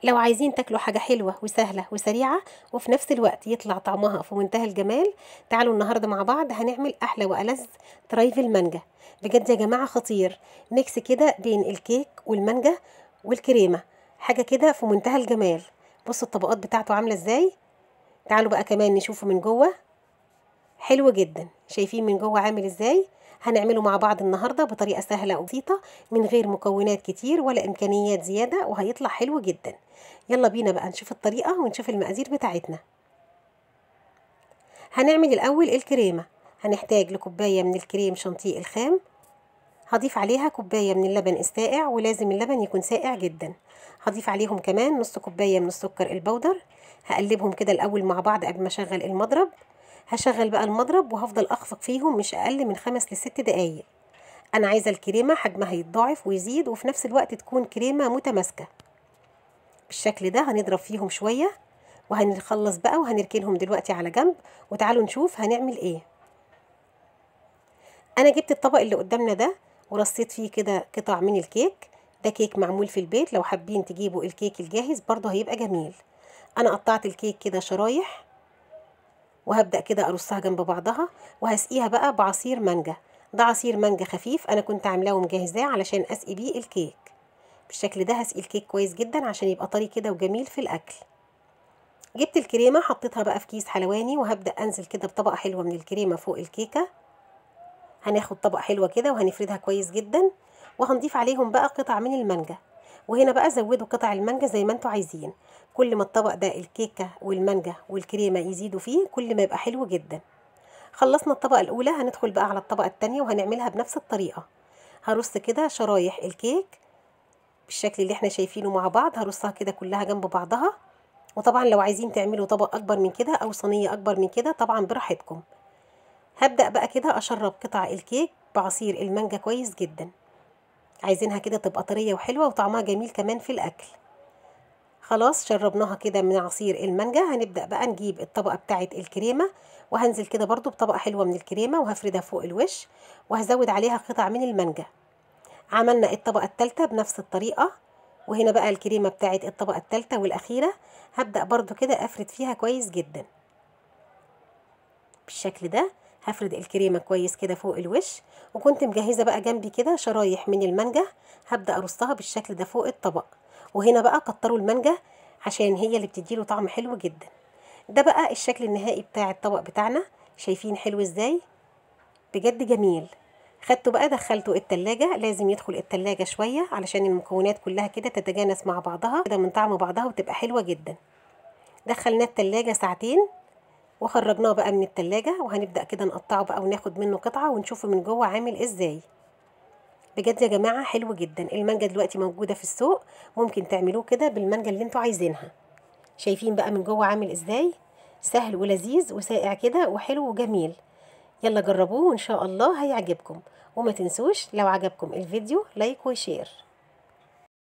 لو عايزين تاكلوا حاجة حلوة وسهلة وسريعة وفي نفس الوقت يطلع طعمها في منتهى الجمال، تعالوا النهاردة مع بعض هنعمل أحلى وألذ ترايفل مانجا. بجد يا جماعة خطير، ميكس كده بين الكيك والمانجا والكريمة، حاجة كده في منتهى الجمال. بصوا الطبقات بتاعته عاملة ازاي. تعالوا بقى كمان نشوفه من جوه، حلو جدا. شايفين من جوه عامل ازاي؟ هنعمله مع بعض النهارده بطريقه سهله وبسيطه من غير مكونات كتير ولا امكانيات زياده، وهيطلع حلو جدا. يلا بينا بقى نشوف الطريقه ونشوف المقادير بتاعتنا. هنعمل الاول الكريمه. هنحتاج لكوبايه من الكريم شانتيه الخام، هضيف عليها كوبايه من اللبن الساقع، ولازم اللبن يكون ساقع جدا. هضيف عليهم كمان نص كوبايه من السكر البودر. هقلبهم كده الاول مع بعض قبل ما اشغل المضرب. هشغل بقى المضرب وهفضل اخفق فيهم مش اقل من 5 ل6 دقايق. انا عايزه الكريمه حجمها يتضاعف ويزيد، وفي نفس الوقت تكون كريمه متماسكه بالشكل ده. هنضرب فيهم شويه وهنخلص بقى وهنركنهم دلوقتي على جنب، وتعالوا نشوف هنعمل ايه. انا جبت الطبق اللي قدامنا ده ورصيت فيه كده قطع من الكيك. ده كيك معمول في البيت، لو حابين تجيبوا الكيك الجاهز برضه هيبقى جميل. انا قطعت الكيك كده شرايح وهبدأ كده ارصها جنب بعضها، وهسقيها بقى بعصير مانجا. ده عصير مانجا خفيف انا كنت عاملاه ومجهزاه علشان اسقي بيه الكيك. بالشكل ده هسقي الكيك كويس جدا عشان يبقى طري كده وجميل في الاكل. جبت الكريمه حطيتها بقى في كيس حلواني، وهبدأ انزل كده بطبقه حلوه من الكريمه فوق الكيكه. هناخد طبقه حلوه كده وهنفردها كويس جدا، وهنضيف عليهم بقى قطع من المانجا. وهنا بقى زودوا قطع المانجا زي ما انتوا عايزين. كل ما الطبق ده الكيكه والمانجا والكريمه يزيدوا فيه كل ما يبقى حلو جدا. خلصنا الطبقة الأولى، هندخل بقى على الطبقة التانية وهنعملها بنفس الطريقة. هرص كده شرايح الكيك بالشكل اللي احنا شايفينه مع بعض، هرصها كده كلها جنب بعضها. وطبعا لو عايزين تعملوا طبق أكبر من كده أو صينية أكبر من كده طبعا براحتكم. هبدأ بقى كده أشرب قطع الكيك بعصير المانجا كويس جدا. عايزينها كده تبقى طرية وحلوة وطعمها جميل كمان في الأكل. خلاص شربناها كده من عصير المانجا، هنبدأ بقى نجيب الطبقة بتاعة الكريمة، وهنزل كده برضو بطبقة حلوة من الكريمة وهفردها فوق الوش، وهزود عليها قطع من المانجا. عملنا الطبقة التالتة بنفس الطريقة، وهنا بقى الكريمة بتاعة الطبقة التالتة والأخيرة هبدأ برضو كده أفرد فيها كويس جدا بالشكل ده. هفرد الكريمة كويس كده فوق الوش، وكنت مجهزة بقى جنبي كده شرايح من المانجا، هبدأ أرصها بالشكل ده فوق الطبق. وهنا بقى كتروا المانجا عشان هي اللي بتديله طعم حلو جدا. ده بقى الشكل النهائي بتاع الطبق بتاعنا. شايفين حلو ازاي؟ بجد جميل. خدته بقى دخلته التلاجة، لازم يدخل التلاجة شوية علشان المكونات كلها كده تتجانس مع بعضها كده من طعم بعضها وتبقى حلوة جدا. دخلناه التلاجة ساعتين وخرجناه بقى من التلاجة، وهنبدأ كده نقطعه بقى وناخد منه قطعة ونشوفه من جوه عامل ازاي. بجد يا جماعة حلو جدا. المانجا دلوقتي موجودة في السوق، ممكن تعملوه كده بالمانجا اللي انتوا عايزينها. شايفين بقى من جوه عامل ازاي؟ سهل ولذيذ وساقع كده وحلو وجميل. يلا جربوه وان شاء الله هيعجبكم. وما تنسوش لو عجبكم الفيديو لايك وشير.